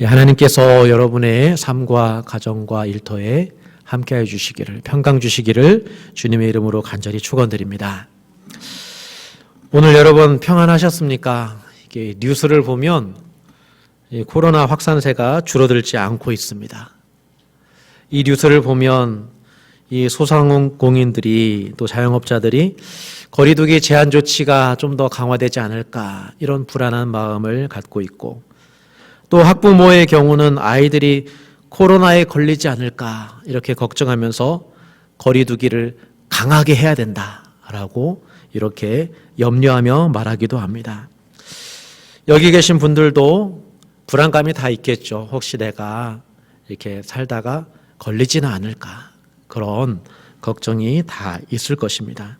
하나님께서 여러분의 삶과 가정과 일터에 함께해 주시기를, 평강 주시기를 주님의 이름으로 간절히 축원드립니다. 오늘 여러분 평안하셨습니까? 이게 뉴스를 보면 코로나 확산세가 줄어들지 않고 있습니다. 이 뉴스를 보면 이 소상공인들이 또 자영업자들이 거리두기 제한 조치가 좀 더 강화되지 않을까, 이런 불안한 마음을 갖고 있고, 또 학부모의 경우는 아이들이 코로나에 걸리지 않을까 이렇게 걱정하면서 거리두기를 강하게 해야 된다라고 이렇게 염려하며 말하기도 합니다. 여기 계신 분들도 불안감이 다 있겠죠. 혹시 내가 이렇게 살다가 걸리지는 않을까, 그런 걱정이 다 있을 것입니다.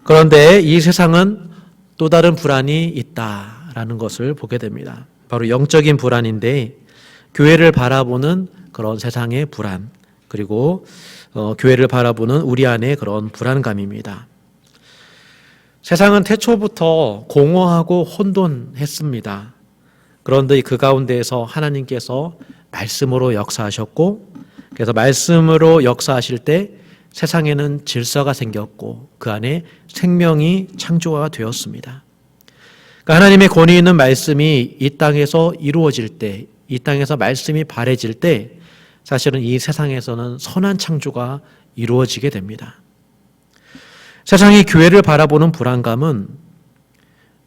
그런데 이 세상은 또 다른 불안이 있다라는 것을 보게 됩니다. 바로 영적인 불안인데, 교회를 바라보는 그런 세상의 불안, 그리고 교회를 바라보는 우리 안의 그런 불안감입니다. 세상은 태초부터 공허하고 혼돈했습니다. 그런데 그 가운데에서 하나님께서 말씀으로 역사하셨고, 그래서 말씀으로 역사하실 때 세상에는 질서가 생겼고 그 안에 생명이 창조가 되었습니다. 그러니까 하나님의 권위 있는 말씀이 이 땅에서 이루어질 때, 이 땅에서 말씀이 바래질 때 사실은 이 세상에서는 선한 창조가 이루어지게 됩니다. 세상이 교회를 바라보는 불안감은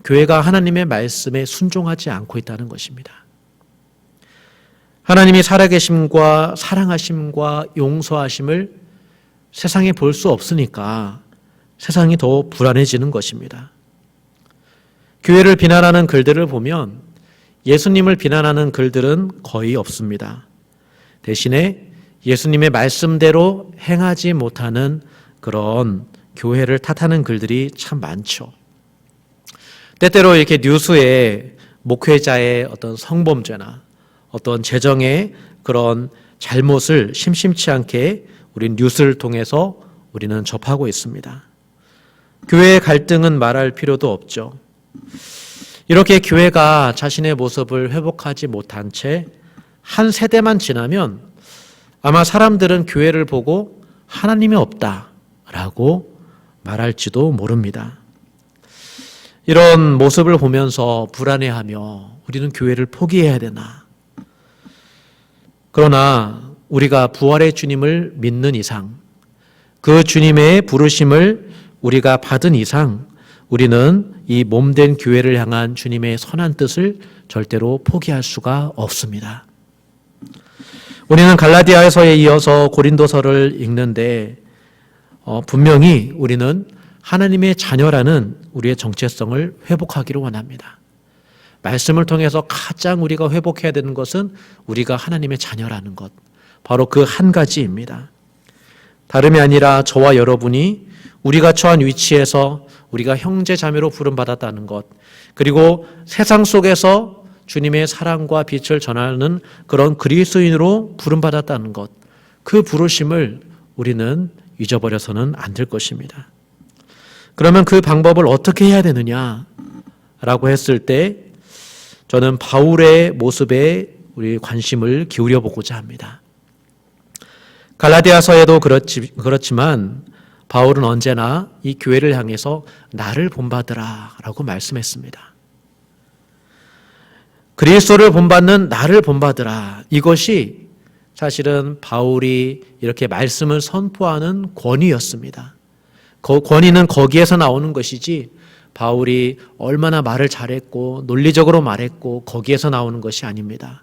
교회가 하나님의 말씀에 순종하지 않고 있다는 것입니다. 하나님이 살아계심과 사랑하심과 용서하심을 세상에 볼 수 없으니까 세상이 더 불안해지는 것입니다. 교회를 비난하는 글들을 보면 예수님을 비난하는 글들은 거의 없습니다. 대신에 예수님의 말씀대로 행하지 못하는 그런 교회를 탓하는 글들이 참 많죠. 때때로 이렇게 뉴스에 목회자의 어떤 성범죄나 어떤 재정의 그런 잘못을 심심치 않게 우리 뉴스를 통해서 우리는 접하고 있습니다. 교회의 갈등은 말할 필요도 없죠. 이렇게 교회가 자신의 모습을 회복하지 못한 채 한 세대만 지나면 아마 사람들은 교회를 보고 하나님이 없다라고 말할지도 모릅니다. 이런 모습을 보면서 불안해하며 우리는 교회를 포기해야 되나? 그러나 우리가 부활의 주님을 믿는 이상, 그 주님의 부르심을 우리가 받은 이상, 우리는 이 몸된 교회를 향한 주님의 선한 뜻을 절대로 포기할 수가 없습니다. 우리는 갈라디아서에 이어서 고린도서를 읽는데 분명히 우리는 하나님의 자녀라는 우리의 정체성을 회복하기를 원합니다. 말씀을 통해서 가장 우리가 회복해야 되는 것은 우리가 하나님의 자녀라는 것, 바로 그 한 가지입니다. 다름이 아니라 저와 여러분이 우리가 처한 위치에서 우리가 형제 자매로 부름받았다는 것, 그리고 세상 속에서 주님의 사랑과 빛을 전하는 그런 그리스도인으로 부름받았다는 것, 그 부르심을 우리는 잊어버려서는 안 될 것입니다. 그러면 그 방법을 어떻게 해야 되느냐라고 했을 때 저는 바울의 모습에 우리 관심을 기울여 보고자 합니다. 갈라디아서에도 그렇지만 바울은 언제나 이 교회를 향해서 나를 본받으라라고 말씀했습니다. 그리스도를 본받는 나를 본받으라, 이것이 사실은 바울이 이렇게 말씀을 선포하는 권위였습니다. 그 권위는 거기에서 나오는 것이지 바울이 얼마나 말을 잘했고 논리적으로 말했고 거기에서 나오는 것이 아닙니다.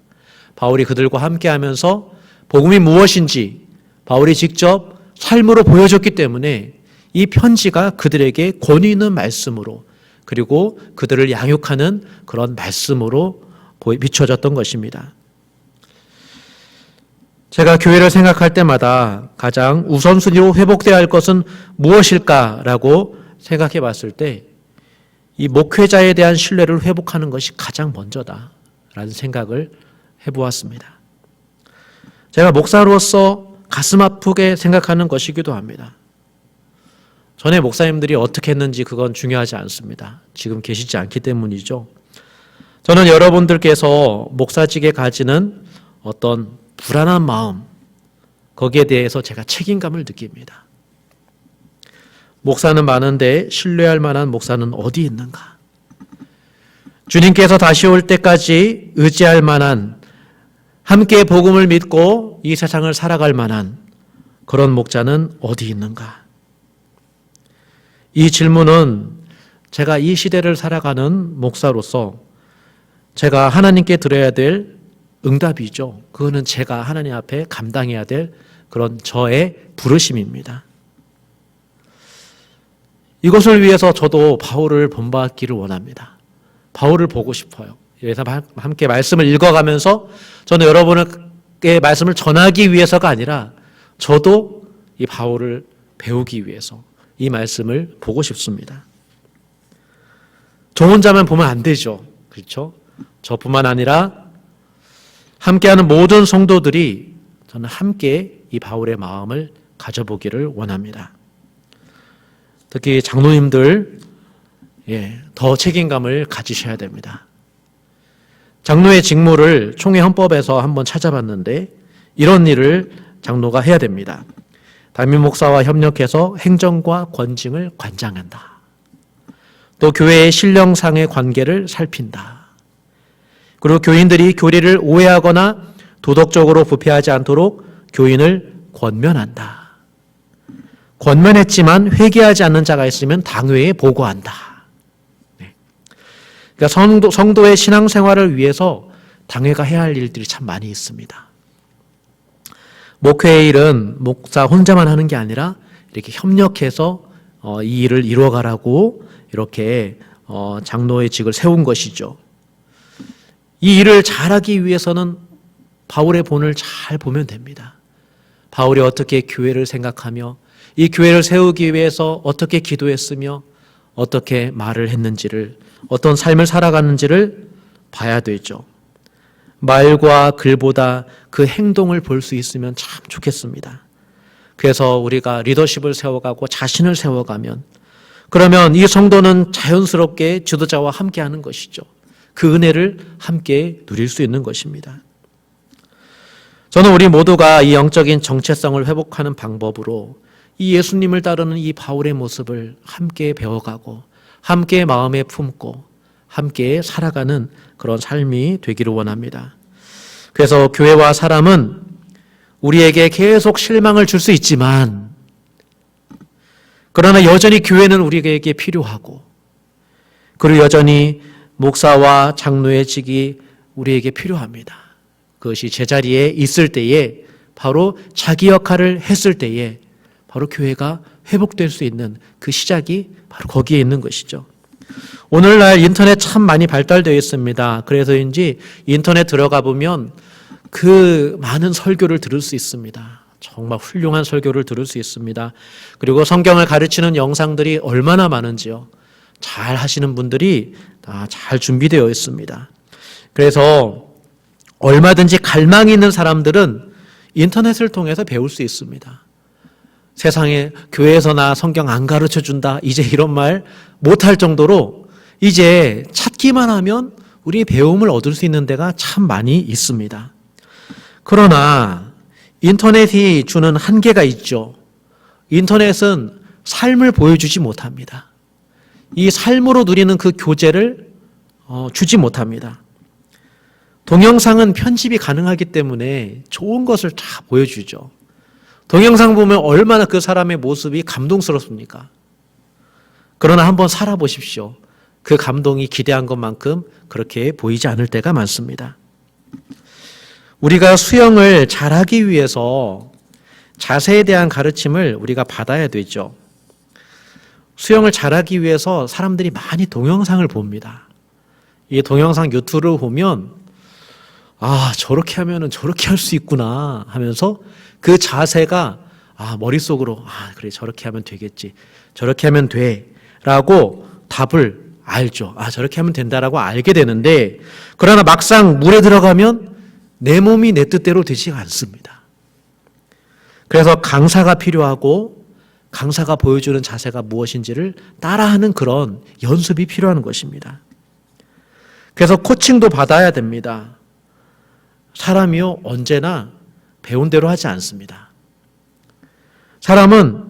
바울이 그들과 함께하면서 복음이 무엇인지 바울이 직접 삶으로 보여줬기 때문에 이 편지가 그들에게 권위 있는 말씀으로, 그리고 그들을 양육하는 그런 말씀으로 비춰졌던 것입니다. 제가 교회를 생각할 때마다 가장 우선순위로 회복되어야 할 것은 무엇일까라고 생각해 봤을 때 이 목회자에 대한 신뢰를 회복하는 것이 가장 먼저다라는 생각을 해보았습니다. 제가 목사로서 가슴 아프게 생각하는 것이기도 합니다. 전에 목사님들이 어떻게 했는지 그건 중요하지 않습니다. 지금 계시지 않기 때문이죠. 저는 여러분들께서 목사직에 가지는 어떤 불안한 마음, 거기에 대해서 제가 책임감을 느낍니다. 목사는 많은데 신뢰할 만한 목사는 어디 있는가? 주님께서 다시 올 때까지 의지할 만한, 함께 복음을 믿고 이 세상을 살아갈 만한 그런 목자는 어디 있는가? 이 질문은 제가 이 시대를 살아가는 목사로서 제가 하나님께 드려야 될 응답이죠. 그거는 제가 하나님 앞에 감당해야 될 그런 저의 부르심입니다. 이것을 위해서 저도 바울을 본받기를 원합니다. 바울을 보고 싶어요. 그래서 함께 말씀을 읽어가면서 저는 여러분에게 말씀을 전하기 위해서가 아니라 저도 이 바울을 배우기 위해서 이 말씀을 보고 싶습니다. 저 혼자만 보면 안 되죠. 그렇죠? 저뿐만 아니라 함께하는 모든 성도들이 저는 함께 이 바울의 마음을 가져보기를 원합니다. 특히 장로님들 더 책임감을 가지셔야 됩니다. 장로의 직무를 총회 헌법에서 한번 찾아봤는데 이런 일을 장로가 해야 됩니다. 담임 목사와 협력해서 행정과 권징을 관장한다. 또 교회의 신령상의 관계를 살핀다. 그리고 교인들이 교리를 오해하거나 도덕적으로 부패하지 않도록 교인을 권면한다. 권면했지만 회개하지 않는 자가 있으면 당회에 보고한다. 그러니까 성도의 신앙생활을 위해서 당회가 해야 할 일들이 참 많이 있습니다. 목회의 일은 목사 혼자만 하는 게 아니라 이렇게 협력해서 이 일을 이루어가라고 이렇게 장로의 직을 세운 것이죠. 이 일을 잘하기 위해서는 바울의 본을 잘 보면 됩니다. 바울이 어떻게 교회를 생각하며 이 교회를 세우기 위해서 어떻게 기도했으며 어떻게 말을 했는지를, 어떤 삶을 살아가는지를 봐야 되죠. 말과 글보다 그 행동을 볼 수 있으면 참 좋겠습니다. 그래서 우리가 리더십을 세워가고 자신을 세워가면, 그러면 이 성도는 자연스럽게 지도자와 함께하는 것이죠. 그 은혜를 함께 누릴 수 있는 것입니다. 저는 우리 모두가 이 영적인 정체성을 회복하는 방법으로 이 예수님을 따르는 이 바울의 모습을 함께 배워가고 함께 마음에 품고 함께 살아가는 그런 삶이 되기를 원합니다. 그래서 교회와 사람은 우리에게 계속 실망을 줄 수 있지만, 그러나 여전히 교회는 우리에게 필요하고, 그리고 여전히 목사와 장로의 직이 우리에게 필요합니다. 그것이 제자리에 있을 때에, 바로 자기 역할을 했을 때에 바로 교회가 회복될 수 있는 그 시작이 바로 거기에 있는 것이죠. 오늘날 인터넷 참 많이 발달되어 있습니다. 그래서인지 인터넷 들어가 보면 그 많은 설교를 들을 수 있습니다. 정말 훌륭한 설교를 들을 수 있습니다. 그리고 성경을 가르치는 영상들이 얼마나 많은지요. 잘 하시는 분들이 다 잘 준비되어 있습니다. 그래서 얼마든지 갈망이 있는 사람들은 인터넷을 통해서 배울 수 있습니다. 세상에 교회에서나 성경 안 가르쳐 준다, 이제 이런 말 못할 정도로 이제 찾기만 하면 우리 배움을 얻을 수 있는 데가 참 많이 있습니다. 그러나 인터넷이 주는 한계가 있죠. 인터넷은 삶을 보여주지 못합니다. 이 삶으로 누리는 그 교제를 주지 못합니다. 동영상은 편집이 가능하기 때문에 좋은 것을 다 보여주죠. 동영상 보면 얼마나 그 사람의 모습이 감동스럽습니까? 그러나 한번 살아보십시오. 그 감동이 기대한 것만큼 그렇게 보이지 않을 때가 많습니다. 우리가 수영을 잘하기 위해서 자세에 대한 가르침을 우리가 받아야 되죠. 수영을 잘하기 위해서 사람들이 많이 동영상을 봅니다. 이 동영상 유튜브를 보면 저렇게 하면은 저렇게 할 수 있구나 하면서 그 자세가 머릿속으로 그래 저렇게 하면 되겠지, 저렇게 하면 돼 라고 답을 알죠. 저렇게 하면 된다라고 알게 되는데, 그러나 막상 물에 들어가면 내 몸이 내 뜻대로 되지 않습니다. 그래서 강사가 필요하고 강사가 보여주는 자세가 무엇인지를 따라하는 그런 연습이 필요한 것입니다. 그래서 코칭도 받아야 됩니다. 사람이요, 언제나 배운 대로 하지 않습니다. 사람은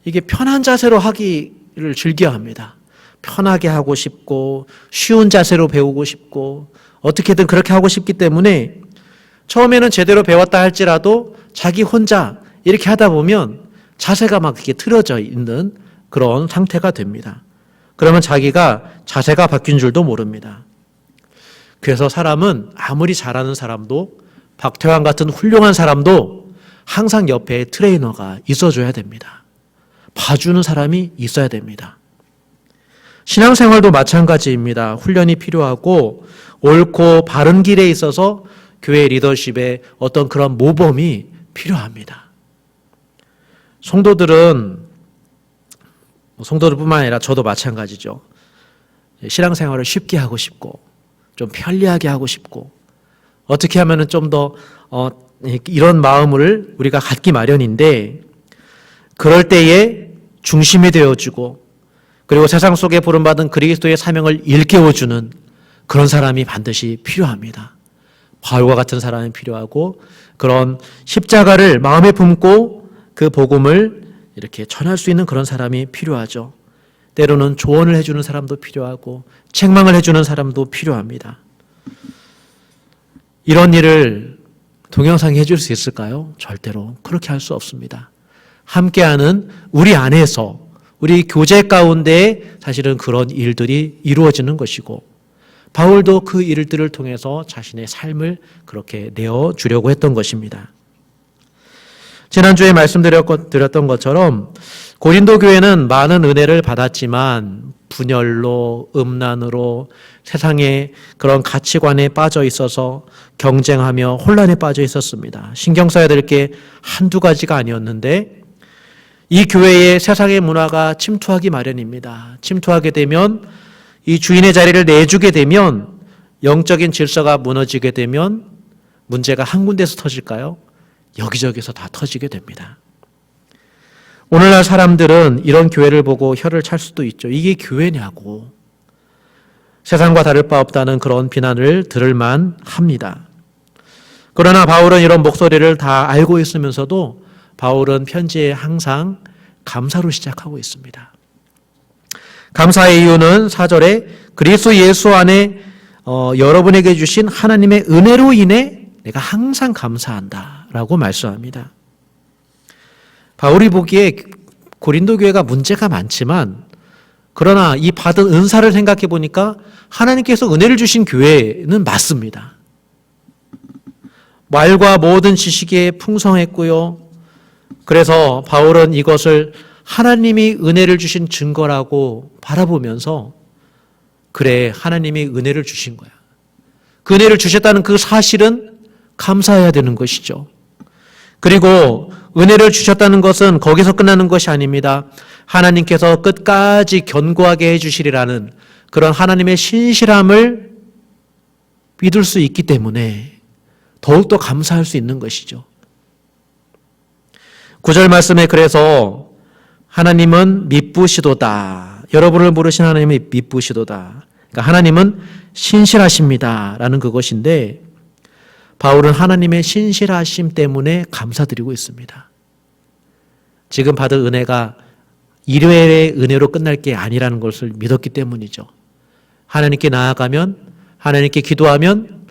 이게 편한 자세로 하기를 즐겨합니다. 편하게 하고 싶고 쉬운 자세로 배우고 싶고 어떻게든 그렇게 하고 싶기 때문에 처음에는 제대로 배웠다 할지라도 자기 혼자 이렇게 하다 보면 자세가 막 이렇게 틀어져 있는 그런 상태가 됩니다. 그러면 자기가 자세가 바뀐 줄도 모릅니다. 그래서 사람은 아무리 잘하는 사람도 박태환 같은 훌륭한 사람도 항상 옆에 트레이너가 있어줘야 됩니다. 봐주는 사람이 있어야 됩니다. 신앙생활도 마찬가지입니다. 훈련이 필요하고 옳고 바른 길에 있어서 교회 리더십에 어떤 그런 모범이 필요합니다. 성도들뿐만 아니라 저도 마찬가지죠. 신앙생활을 쉽게 하고 싶고 좀 편리하게 하고 싶고 어떻게 하면 좀 더 이런 마음을 우리가 갖기 마련인데 그럴 때에 중심이 되어주고 그리고 세상 속에 부름받은 그리스도의 사명을 일깨워주는 그런 사람이 반드시 필요합니다. 바울과 같은 사람이 필요하고 그런 십자가를 마음에 품고 그 복음을 이렇게 전할 수 있는 그런 사람이 필요하죠. 때로는 조언을 해주는 사람도 필요하고 책망을 해주는 사람도 필요합니다. 이런 일을 동영상이 해줄 수 있을까요? 절대로 그렇게 할 수 없습니다. 함께하는 우리 안에서 우리 교제 가운데 사실은 그런 일들이 이루어지는 것이고 바울도 그 일들을 통해서 자신의 삶을 그렇게 내어주려고 했던 것입니다. 지난주에 말씀드렸던 것처럼 고린도 교회는 많은 은혜를 받았지만 분열로 음란으로 세상의 그런 가치관에 빠져 있어서 경쟁하며 혼란에 빠져 있었습니다. 신경 써야 될 게 한두 가지가 아니었는데 이 교회의 세상의 문화가 침투하기 마련입니다. 침투하게 되면 이 주인의 자리를 내주게 되면 영적인 질서가 무너지게 되면 문제가 한 군데서 터질까요? 여기저기서 다 터지게 됩니다. 오늘날 사람들은 이런 교회를 보고 혀를 찰 수도 있죠. 이게 교회냐고. 세상과 다를 바 없다는 그런 비난을 들을만 합니다. 그러나 바울은 이런 목소리를 다 알고 있으면서도 바울은 편지에 항상 감사로 시작하고 있습니다. 감사의 이유는 4절에 그리스도 예수 안에 여러분에게 주신 하나님의 은혜로 인해 내가 항상 감사한다 라고 말씀합니다. 바울이 보기에 고린도 교회가 문제가 많지만 그러나 이 받은 은사를 생각해 보니까 하나님께서 은혜를 주신 교회는 맞습니다. 말과 모든 지식에 풍성했고요. 그래서 바울은 이것을 하나님이 은혜를 주신 증거라고 바라보면서 그래, 하나님이 은혜를 주신 거야. 그 은혜를 주셨다는 그 사실은 감사해야 되는 것이죠. 그리고 은혜를 주셨다는 것은 거기서 끝나는 것이 아닙니다. 하나님께서 끝까지 견고하게 해주시리라는 그런 하나님의 신실함을 믿을 수 있기 때문에 더욱더 감사할 수 있는 것이죠. 9절 말씀에 그래서 하나님은 미쁘시도다. 여러분을 부르신 하나님이 미쁘시도다. 그러니까 하나님은 신실하십니다. 라는 그것인데 바울은 하나님의 신실하심 때문에 감사드리고 있습니다. 지금 받은 은혜가 일회의 은혜로 끝날 게 아니라는 것을 믿었기 때문이죠. 하나님께 나아가면, 하나님께 기도하면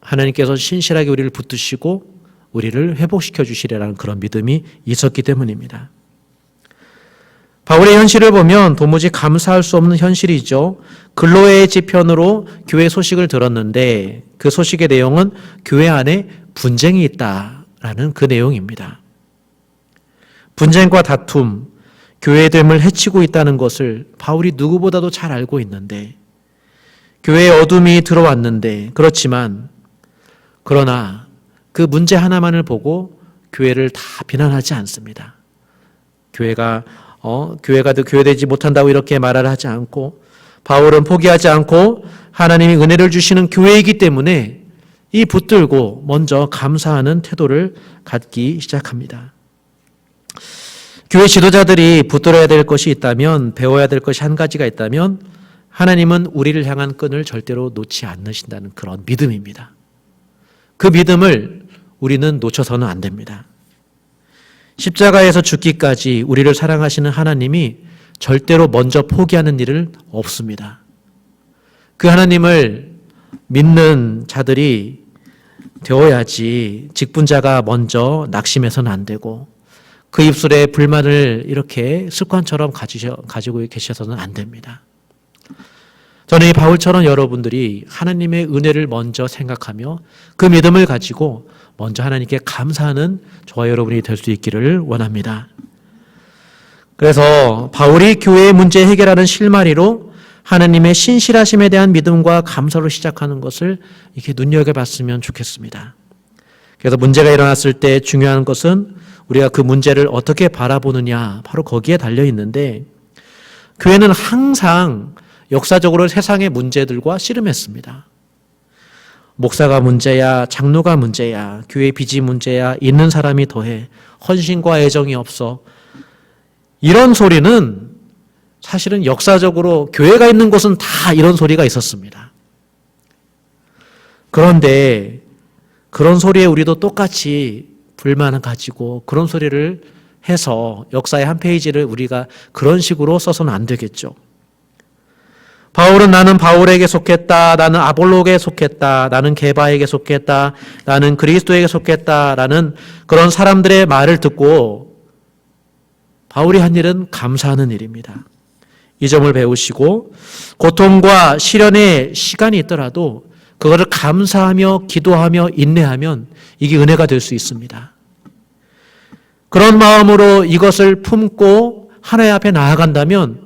하나님께서 신실하게 우리를 붙드시고 우리를 회복시켜 주시리라는 그런 믿음이 있었기 때문입니다. 바울의 현실을 보면 도무지 감사할 수 없는 현실이죠. 글로의 지편으로 교회 소식을 들었는데 그 소식의 내용은 교회 안에 분쟁이 있다라는 그 내용입니다. 분쟁과 다툼, 교회됨을 해치고 있다는 것을 바울이 누구보다도 잘 알고 있는데 교회에 어둠이 들어왔는데 그러나 그 문제 하나만을 보고 교회를 다 비난하지 않습니다. 교회가 교회되지 못한다고 이렇게 말을 하지 않고 바울은 포기하지 않고 하나님이 은혜를 주시는 교회이기 때문에 이 붙들고 먼저 감사하는 태도를 갖기 시작합니다. 교회 지도자들이 붙들어야 될 것이 있다면, 배워야 될 것이 한 가지가 있다면 하나님은 우리를 향한 끈을 절대로 놓지 않으신다는 그런 믿음입니다. 그 믿음을 우리는 놓쳐서는 안 됩니다. 십자가에서 죽기까지 우리를 사랑하시는 하나님이 절대로 먼저 포기하는 일은 없습니다. 그 하나님을 믿는 자들이 되어야지 직분자가 먼저 낙심해서는 안 되고 그 입술에 불만을 이렇게 습관처럼 가지고 계셔서는 안 됩니다. 저는 이 바울처럼 여러분들이 하나님의 은혜를 먼저 생각하며 그 믿음을 가지고 먼저 하나님께 감사하는 저와 여러분이 될 수 있기를 원합니다. 그래서 바울이 교회의 문제 해결하는 실마리로 하나님의 신실하심에 대한 믿음과 감사로 시작하는 것을 이렇게 눈여겨봤으면 좋겠습니다. 그래서 문제가 일어났을 때 중요한 것은 우리가 그 문제를 어떻게 바라보느냐, 바로 거기에 달려 있는데, 교회는 항상 역사적으로 세상의 문제들과 씨름했습니다. 목사가 문제야, 장로가 문제야, 교회 빚이 문제야, 있는 사람이 더해, 헌신과 애정이 없어. 이런 소리는 사실은 역사적으로 교회가 있는 곳은 다 이런 소리가 있었습니다. 그런데 그런 소리에 우리도 똑같이 불만을 가지고 그런 소리를 해서 역사의 한 페이지를 우리가 그런 식으로 써서는 안 되겠죠. 바울은 나는 바울에게 속했다, 나는 아볼로에게 속했다, 나는 게바에게 속했다, 나는 그리스도에게 속했다라는 그런 사람들의 말을 듣고 바울이 한 일은 감사하는 일입니다. 이 점을 배우시고 고통과 시련의 시간이 있더라도 그것을 감사하며 기도하며 인내하면 이게 은혜가 될 수 있습니다. 그런 마음으로 이것을 품고 하나님 앞에 나아간다면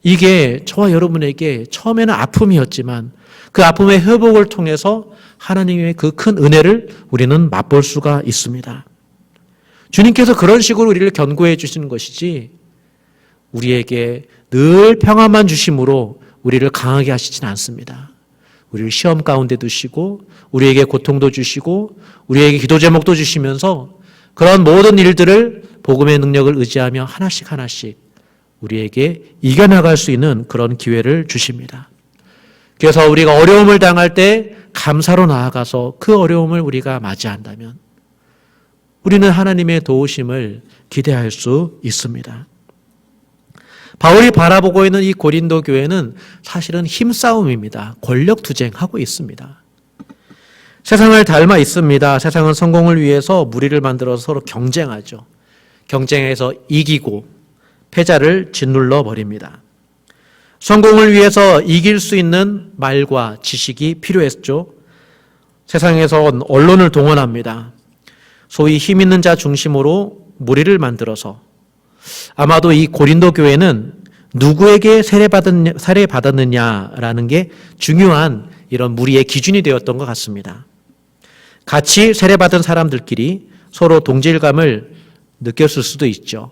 이게 저와 여러분에게 처음에는 아픔이었지만 그 아픔의 회복을 통해서 하나님의 그 큰 은혜를 우리는 맛볼 수가 있습니다. 주님께서 그런 식으로 우리를 견고해 주시는 것이지 우리에게 늘 평안만 주심으로 우리를 강하게 하시진 않습니다. 우리를 시험 가운데 두시고 우리에게 고통도 주시고 우리에게 기도 제목도 주시면서 그런 모든 일들을 복음의 능력을 의지하며 하나씩 하나씩 우리에게 이겨나갈 수 있는 그런 기회를 주십니다. 그래서 우리가 어려움을 당할 때 감사로 나아가서 그 어려움을 우리가 맞이한다면 우리는 하나님의 도우심을 기대할 수 있습니다. 바울이 바라보고 있는 이 고린도 교회는 사실은 힘싸움입니다. 권력투쟁하고 있습니다. 세상을 닮아 있습니다. 세상은 성공을 위해서 무리를 만들어서 서로 경쟁하죠. 경쟁해서 이기고 패자를 짓눌러 버립니다. 성공을 위해서 이길 수 있는 말과 지식이 필요했죠. 세상에서 언론을 동원합니다. 소위 힘 있는 자 중심으로 무리를 만들어서 아마도 이 고린도 교회는 누구에게 세례받았느냐라는 게 중요한 이런 무리의 기준이 되었던 것 같습니다. 같이 세례받은 사람들끼리 서로 동질감을 느꼈을 수도 있죠.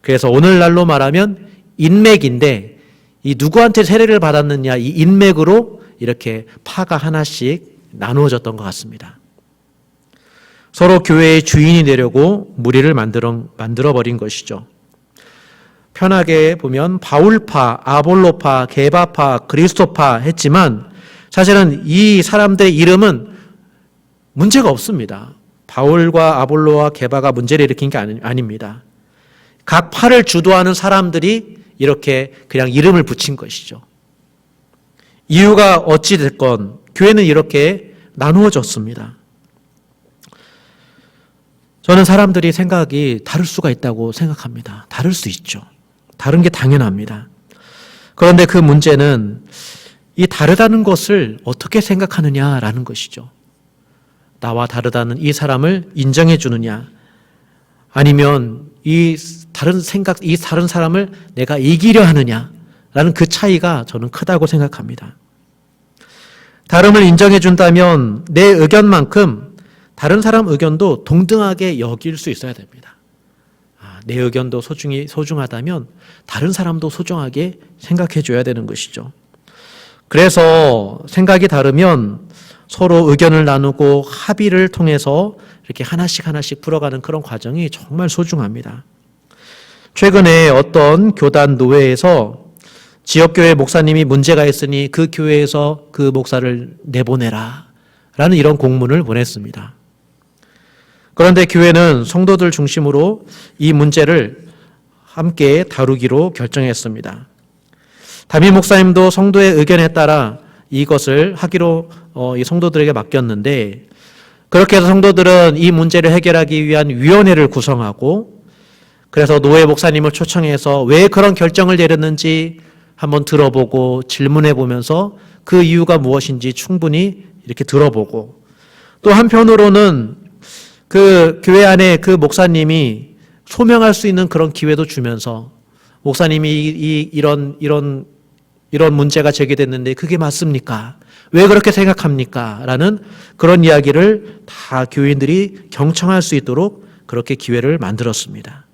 그래서 오늘날로 말하면 인맥인데 이 누구한테 세례를 받았느냐 이 인맥으로 이렇게 파가 하나씩 나누어졌던 것 같습니다. 서로 교회의 주인이 되려고 무리를 만들어버린 것이죠. 편하게 보면 바울파, 아볼로파, 게바파, 그리스도파 했지만 사실은 이 사람들의 이름은 문제가 없습니다. 바울과 아볼로와 게바가 문제를 일으킨 게 아닙니다. 각 파를 주도하는 사람들이 이렇게 그냥 이름을 붙인 것이죠. 이유가 어찌 됐건 교회는 이렇게 나누어졌습니다. 저는 사람들이 생각이 다를 수가 있다고 생각합니다. 다를 수 있죠. 다른 게 당연합니다. 그런데 그 문제는 이 다르다는 것을 어떻게 생각하느냐라는 것이죠. 나와 다르다는 이 사람을 인정해 주느냐 아니면 이 다른 사람을 내가 이기려 하느냐라는 그 차이가 저는 크다고 생각합니다. 다름을 인정해 준다면 내 의견만큼 다른 사람 의견도 동등하게 여길 수 있어야 됩니다. 내 의견도 소중하다면 다른 사람도 소중하게 생각해 줘야 되는 것이죠. 그래서 생각이 다르면 서로 의견을 나누고 합의를 통해서 이렇게 하나씩 풀어가는 그런 과정이 정말 소중합니다. 최근에 어떤 교단 노회에서 지역교회 목사님이 문제가 있으니 그 교회에서 그 목사를 내보내라 라는 이런 공문을 보냈습니다. 그런데 교회는 성도들 중심으로 이 문제를 함께 다루기로 결정했습니다. 담임 목사님도 성도의 의견에 따라 이것을 하기로 이 성도들에게 맡겼는데, 그렇게 해서 성도들은 이 문제를 해결하기 위한 위원회를 구성하고, 그래서 노예 목사님을 초청해서 왜 그런 결정을 내렸는지 한번 들어보고 질문해 보면서 그 이유가 무엇인지 충분히 이렇게 들어보고, 또 한편으로는 그 교회 안에 그 목사님이 소명할 수 있는 그런 기회도 주면서, 목사님이 이런 문제가 제기됐는데 그게 맞습니까? 왜 그렇게 생각합니까? 라는 그런 이야기를 다 교인들이 경청할 수 있도록 그렇게 기회를 만들었습니다.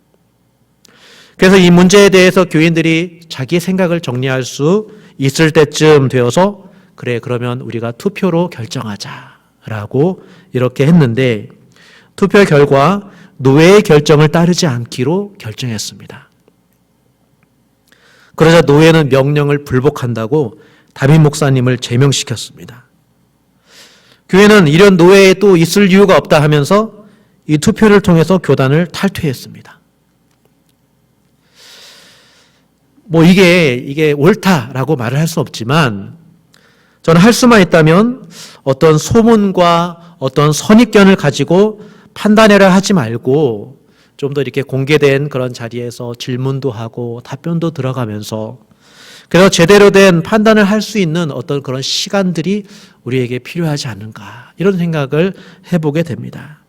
그래서 이 문제에 대해서 교인들이 자기의 생각을 정리할 수 있을 때쯤 되어서, 그래, 그러면 우리가 투표로 결정하자라고 이렇게 했는데, 투표 결과 노예의 결정을 따르지 않기로 결정했습니다. 그러자 노예는 명령을 불복한다고 담임 목사님을 제명시켰습니다. 교회는 이런 노예에 또 있을 이유가 없다 하면서 이 투표를 통해서 교단을 탈퇴했습니다. 이게 옳다라고 말을 할 수 없지만, 저는 할 수만 있다면 어떤 소문과 어떤 선입견을 가지고 판단회를 하지 말고 좀 더 이렇게 공개된 그런 자리에서 질문도 하고 답변도 들어가면서, 그래서 제대로 된 판단을 할 수 있는 어떤 그런 시간들이 우리에게 필요하지 않은가, 이런 생각을 해보게 됩니다.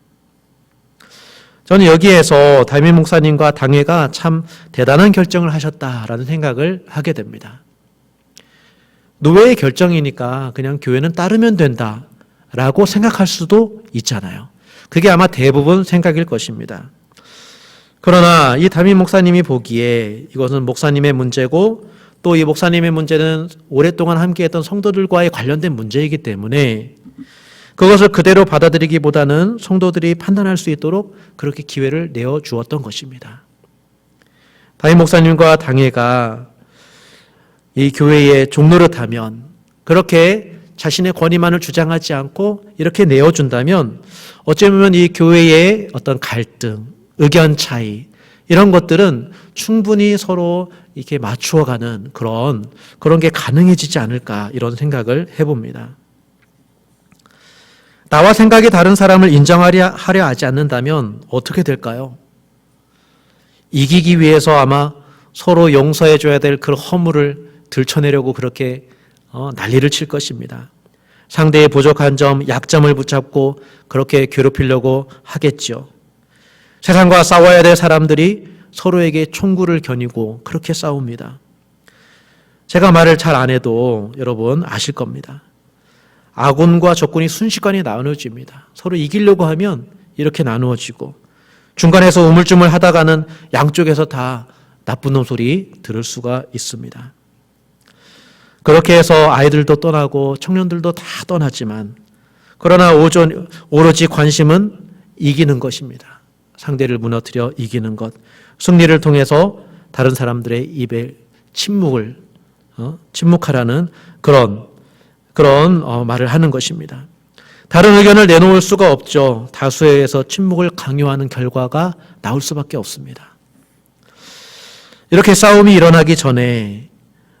저는 여기에서 담임 목사님과 당회가 참 대단한 결정을 하셨다라는 생각을 하게 됩니다. 노예의 결정이니까 그냥 교회는 따르면 된다라고 생각할 수도 있잖아요. 그게 아마 대부분 생각일 것입니다. 그러나 이 담임 목사님이 보기에 이것은 목사님의 문제고, 또 이 목사님의 문제는 오랫동안 함께했던 성도들과의 관련된 문제이기 때문에 그것을 그대로 받아들이기보다는 성도들이 판단할 수 있도록 그렇게 기회를 내어주었던 것입니다. 담임 목사님과 당회가 이 교회의 종노릇하면, 그렇게 자신의 권위만을 주장하지 않고 이렇게 내어준다면, 어쩌면 이 교회의 어떤 갈등, 의견 차이, 이런 것들은 충분히 서로 이렇게 맞추어가는 그런 게 가능해지지 않을까, 이런 생각을 해봅니다. 나와 생각이 다른 사람을 인정하려 하지 않는다면 어떻게 될까요? 이기기 위해서 아마 서로 용서해줘야 될 그 허물을 들춰내려고 그렇게 난리를 칠 것입니다. 상대의 부족한 점, 약점을 붙잡고 그렇게 괴롭히려고 하겠죠. 세상과 싸워야 될 사람들이 서로에게 총구를 겨누고 그렇게 싸웁니다. 제가 말을 잘 안 해도 여러분 아실 겁니다. 아군과 적군이 순식간에 나누어집니다. 서로 이기려고 하면 이렇게 나누어지고, 중간에서 우물쭈물 하다가는 양쪽에서 다 나쁜 놈 소리 들을 수가 있습니다. 그렇게 해서 아이들도 떠나고 청년들도 다 떠났지만, 그러나 오로지 관심은 이기는 것입니다. 상대를 무너뜨려 이기는 것, 승리를 통해서 다른 사람들의 입에 침묵하라는 그런 말을 하는 것입니다. 다른 의견을 내놓을 수가 없죠. 다수에 의해서 침묵을 강요하는 결과가 나올 수밖에 없습니다. 이렇게 싸움이 일어나기 전에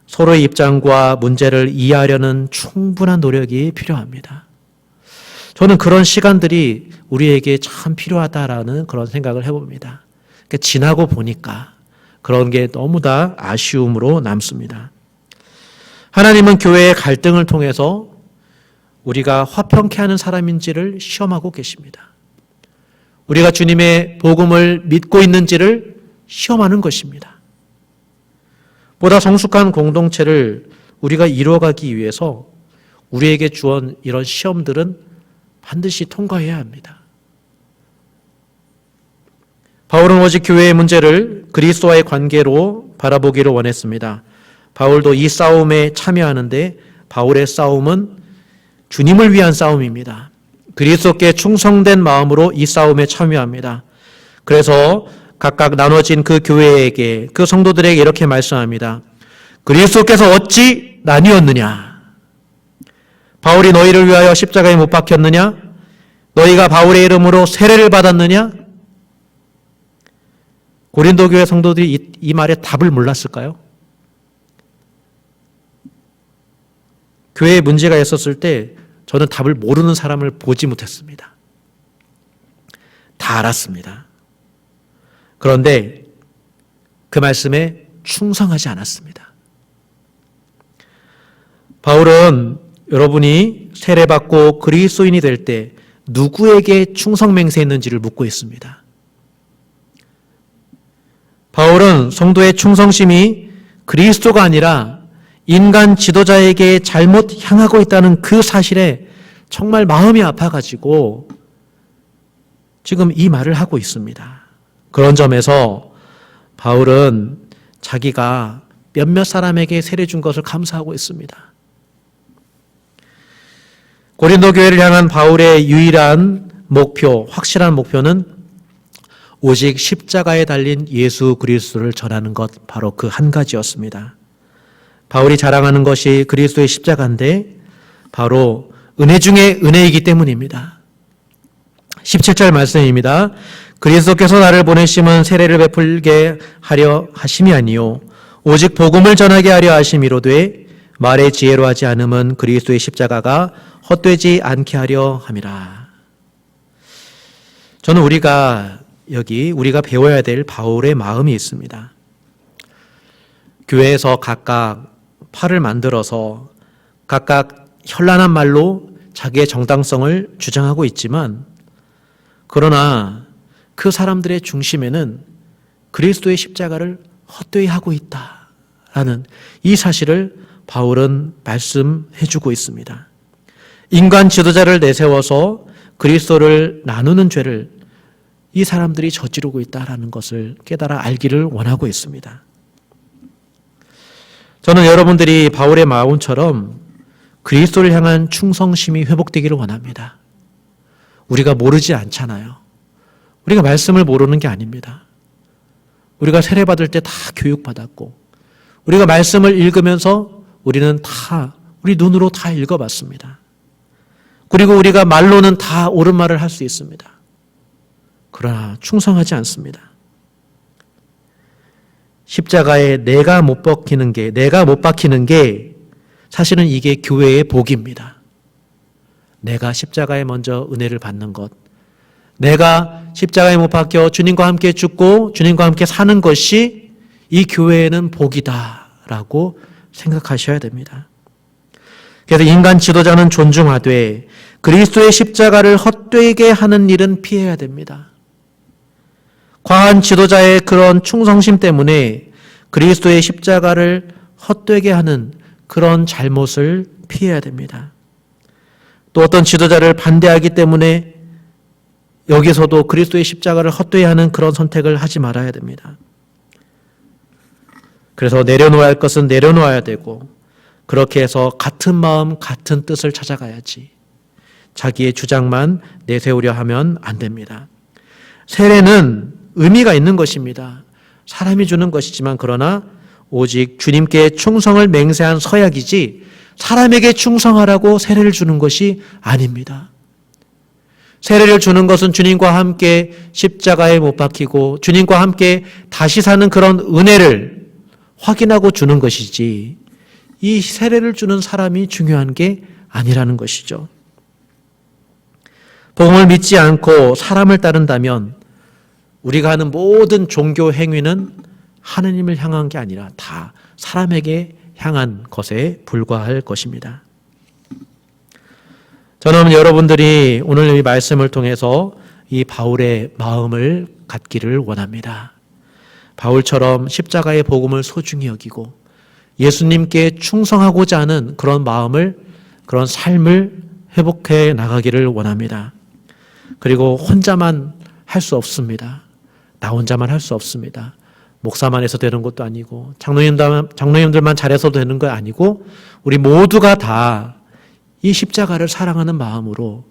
서로의 입장과 문제를 이해하려는 충분한 노력이 필요합니다. 저는 그런 시간들이 우리에게 참 필요하다라는 그런 생각을 해봅니다. 그러니까 지나고 보니까 그런 게 너무나 아쉬움으로 남습니다. 하나님은 교회의 갈등을 통해서 우리가 화평케 하는 사람인지를 시험하고 계십니다. 우리가 주님의 복음을 믿고 있는지를 시험하는 것입니다. 보다 성숙한 공동체를 우리가 이루어가기 위해서 우리에게 주온 이런 시험들은 반드시 통과해야 합니다. 바울은 오직 교회의 문제를 그리스도와의 관계로 바라보기를 원했습니다. 바울도 이 싸움에 참여하는데, 바울의 싸움은 주님을 위한 싸움입니다. 그리스도께 충성된 마음으로 이 싸움에 참여합니다. 그래서 각각 나눠진 그 교회에게, 그 성도들에게 이렇게 말씀합니다. 그리스도께서 어찌 나뉘었느냐? 바울이 너희를 위하여 십자가에 못 박혔느냐? 너희가 바울의 이름으로 세례를 받았느냐? 고린도 교회 성도들이 이 말에 답을 몰랐을까요? 교회에 문제가 있었을 때 저는 답을 모르는 사람을 보지 못했습니다. 다 알았습니다. 그런데 그 말씀에 충성하지 않았습니다. 바울은 여러분이 세례받고 그리스도인이 될 때 누구에게 충성 맹세했는지를 묻고 있습니다. 바울은 성도의 충성심이 그리스도가 아니라 인간 지도자에게 잘못 향하고 있다는 그 사실에 정말 마음이 아파가지고 지금 이 말을 하고 있습니다. 그런 점에서 바울은 자기가 몇몇 사람에게 세례 준 것을 감사하고 있습니다. 고린도 교회를 향한 바울의 유일한 목표, 확실한 목표는 오직 십자가에 달린 예수 그리스도를 전하는 것, 바로 그 한 가지였습니다. 바울이 자랑하는 것이 그리스도의 십자가인데 바로 은혜 중에 은혜이기 때문입니다. 17절 말씀입니다. 그리스도께서 나를 보내심은 세례를 베풀게 하려 하심이 아니요 오직 복음을 전하게 하려 하심이로되 말의 지혜로 하지 않음은 그리스도의 십자가가 헛되지 않게 하려 함이라. 저는 우리가 배워야 될 바울의 마음이 있습니다. 교회에서 각각 팔을 만들어서 각각 현란한 말로 자기의 정당성을 주장하고 있지만, 그러나 그 사람들의 중심에는 그리스도의 십자가를 헛되이 하고 있다라는 이 사실을 바울은 말씀해 주고 있습니다. 인간 지도자를 내세워서 그리스도를 나누는 죄를 이 사람들이 저지르고 있다라는 것을 깨달아 알기를 원하고 있습니다. 저는 여러분들이 바울의 마음처럼 그리스도를 향한 충성심이 회복되기를 원합니다. 우리가 모르지 않잖아요. 우리가 말씀을 모르는 게 아닙니다. 우리가 세례받을 때 다 교육받았고, 우리가 말씀을 읽으면서 우리는 우리 눈으로 다 읽어봤습니다. 그리고 우리가 말로는 다 옳은 말을 할 수 있습니다. 그러나 충성하지 않습니다. 십자가에 내가 못 박히는 게 사실은 이게 교회의 복입니다. 내가 십자가에 먼저 은혜를 받는 것, 내가 십자가에 못 박혀 주님과 함께 죽고 주님과 함께 사는 것이 이 교회에는 복이다라고 생각하셔야 됩니다. 그래서 인간 지도자는 존중하되 그리스도의 십자가를 헛되게 하는 일은 피해야 됩니다. 과한 지도자의 그런 충성심 때문에 그리스도의 십자가를 헛되게 하는 그런 잘못을 피해야 됩니다. 또 어떤 지도자를 반대하기 때문에 여기서도 그리스도의 십자가를 헛되이 하는 그런 선택을 하지 말아야 됩니다. 그래서 내려놓아야 할 것은 내려놓아야 되고, 그렇게 해서 같은 마음 같은 뜻을 찾아가야지 자기의 주장만 내세우려 하면 안 됩니다. 세례는 의미가 있는 것입니다. 사람이 주는 것이지만, 그러나 오직 주님께 충성을 맹세한 서약이지 사람에게 충성하라고 세례를 주는 것이 아닙니다. 세례를 주는 것은 주님과 함께 십자가에 못 박히고 주님과 함께 다시 사는 그런 은혜를 확인하고 주는 것이지, 이 세례를 주는 사람이 중요한 게 아니라는 것이죠. 복음을 믿지 않고 사람을 따른다면 우리가 하는 모든 종교 행위는 하느님을 향한 게 아니라 다 사람에게 향한 것에 불과할 것입니다. 저는 여러분들이 오늘 이 말씀을 통해서 이 바울의 마음을 갖기를 원합니다. 바울처럼 십자가의 복음을 소중히 여기고 예수님께 충성하고자 하는 그런 마음을, 그런 삶을 회복해 나가기를 원합니다. 그리고 혼자만 할 수 없습니다. 나 혼자만 할 수 없습니다. 목사만 해서 되는 것도 아니고 장로님들만 잘해서 되는 거 아니고 우리 모두가 다 이 십자가를 사랑하는 마음으로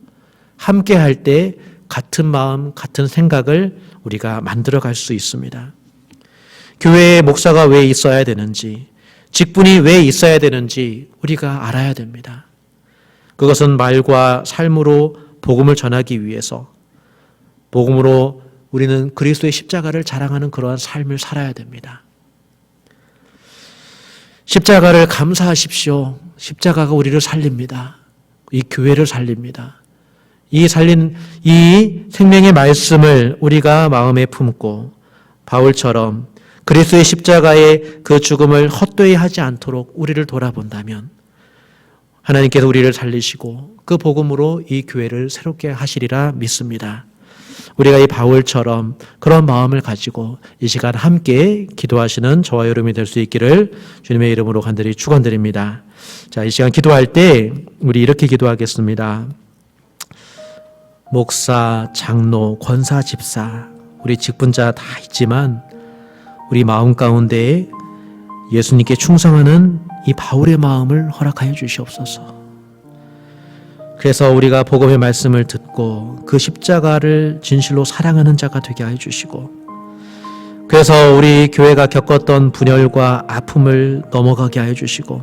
함께 할 때 같은 마음, 같은 생각을 우리가 만들어 갈 수 있습니다. 교회에 목사가 왜 있어야 되는지, 직분이 왜 있어야 되는지 우리가 알아야 됩니다. 그것은 말과 삶으로 복음을 전하기 위해서, 복음으로 우리는 그리스도의 십자가를 자랑하는 그러한 삶을 살아야 됩니다. 십자가를 감사하십시오. 십자가가 우리를 살립니다. 이 교회를 살립니다. 이 생명의 말씀을 우리가 마음에 품고 바울처럼 그리스도의 십자가의 그 죽음을 헛되이 하지 않도록 우리를 돌아본다면 하나님께서 우리를 살리시고 그 복음으로 이 교회를 새롭게 하시리라 믿습니다. 우리가 이 바울처럼 그런 마음을 가지고 이 시간 함께 기도하시는 저와 여러분이 될 수 있기를 주님의 이름으로 간절히 축원드립니다. 자, 이 시간 기도할 때 우리 이렇게 기도하겠습니다. 목사, 장로, 권사, 집사, 우리 직분자 다 있지만 우리 마음 가운데 예수님께 충성하는 이 바울의 마음을 허락하여 주시옵소서. 그래서 우리가 복음의 말씀을 듣고 그 십자가를 진실로 사랑하는 자가 되게 하여 주시고, 그래서 우리 교회가 겪었던 분열과 아픔을 넘어가게 하여 주시고,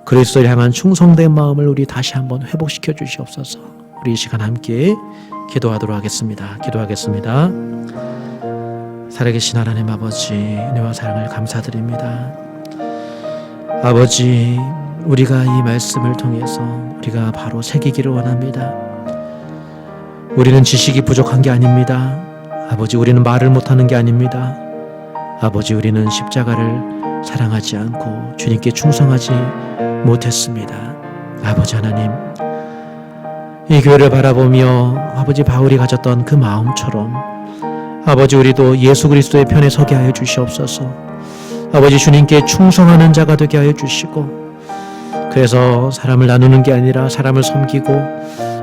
그리스도를 향한 충성된 마음을 우리 다시 한번 회복시켜 주시옵소서. 우리 이 시간 함께 기도하도록 하겠습니다. 기도하겠습니다. 살아계신 하나님 아버지, 은혜와 사랑을 감사드립니다. 아버지, 우리가 이 말씀을 통해서 우리가 바로 새기기를 원합니다. 우리는 지식이 부족한 게 아닙니다. 아버지, 우리는 말을 못하는 게 아닙니다. 아버지, 우리는 십자가를 사랑하지 않고 주님께 충성하지 못했습니다. 아버지 하나님, 이 교회를 바라보며 아버지 바울이 가졌던 그 마음처럼 아버지 우리도 예수 그리스도의 편에 서게 하여 주시옵소서. 아버지 주님께 충성하는 자가 되게 하여 주시고, 그래서 사람을 나누는 게 아니라 사람을 섬기고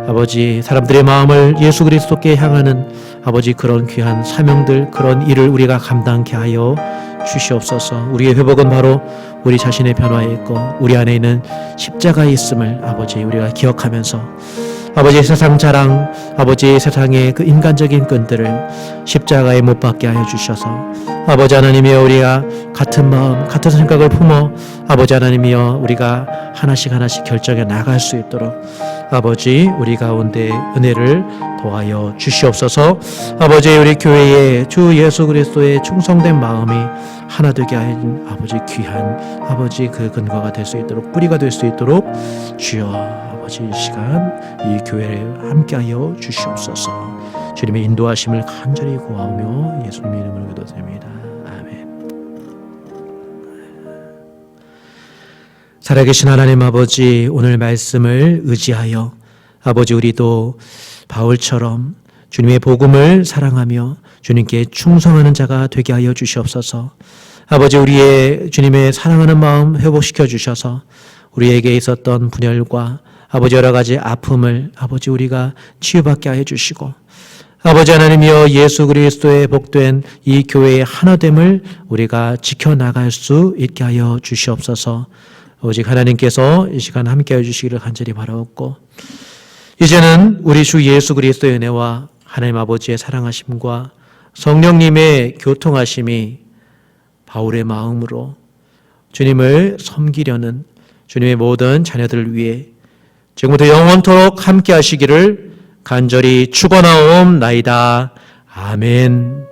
아버지 사람들의 마음을 예수 그리스도께 향하는 아버지 그런 귀한 사명들, 그런 일을 우리가 감당케 하여 주시옵소서. 우리의 회복은 바로 우리 자신의 변화에 있고 우리 안에 있는 십자가에 있음을 아버지 우리가 기억하면서 아버지 세상 자랑, 아버지 세상의 그 인간적인 끈들을 십자가에 못 박게 하여 주셔서 아버지 하나님이여 우리가 같은 마음, 같은 생각을 품어 아버지 하나님이여 우리가 하나씩 결정해 나갈 수 있도록 아버지 우리 가운데 은혜를 더하여 주시옵소서. 아버지 우리 교회에 주 예수 그리스도의 충성된 마음이 하나 되게 하는 아버지 귀한 아버지 그 근거가 될 수 있도록, 뿌리가 될 수 있도록 주여 아버지 이 시간 이 교회를 함께하여 주시옵소서. 주님의 인도하심을 간절히 구하오며 예수님의 이름으로 기도드립니다. 아멘. 살아계신 하나님 아버지, 오늘 말씀을 의지하여 아버지 우리도 바울처럼 주님의 복음을 사랑하며 주님께 충성하는 자가 되게 하여 주시옵소서. 아버지 우리의 주님의 사랑하는 마음 회복시켜 주셔서 우리에게 있었던 분열과 아버지 여러 가지 아픔을 아버지 우리가 치유받게 하여 주시고, 아버지 하나님이여 예수 그리스도의 복된 이 교회의 하나됨을 우리가 지켜나갈 수 있게 하여 주시옵소서. 오직 하나님께서 이 시간 함께해 주시기를 간절히 바라옵고, 이제는 우리 주 예수 그리스도의 은혜와 하나님 아버지의 사랑하심과 성령님의 교통하심이 바울의 마음으로 주님을 섬기려는 주님의 모든 자녀들을 위해 지금부터 영원토록 함께 하시기를 간절히 축원하옵나이다. 아멘.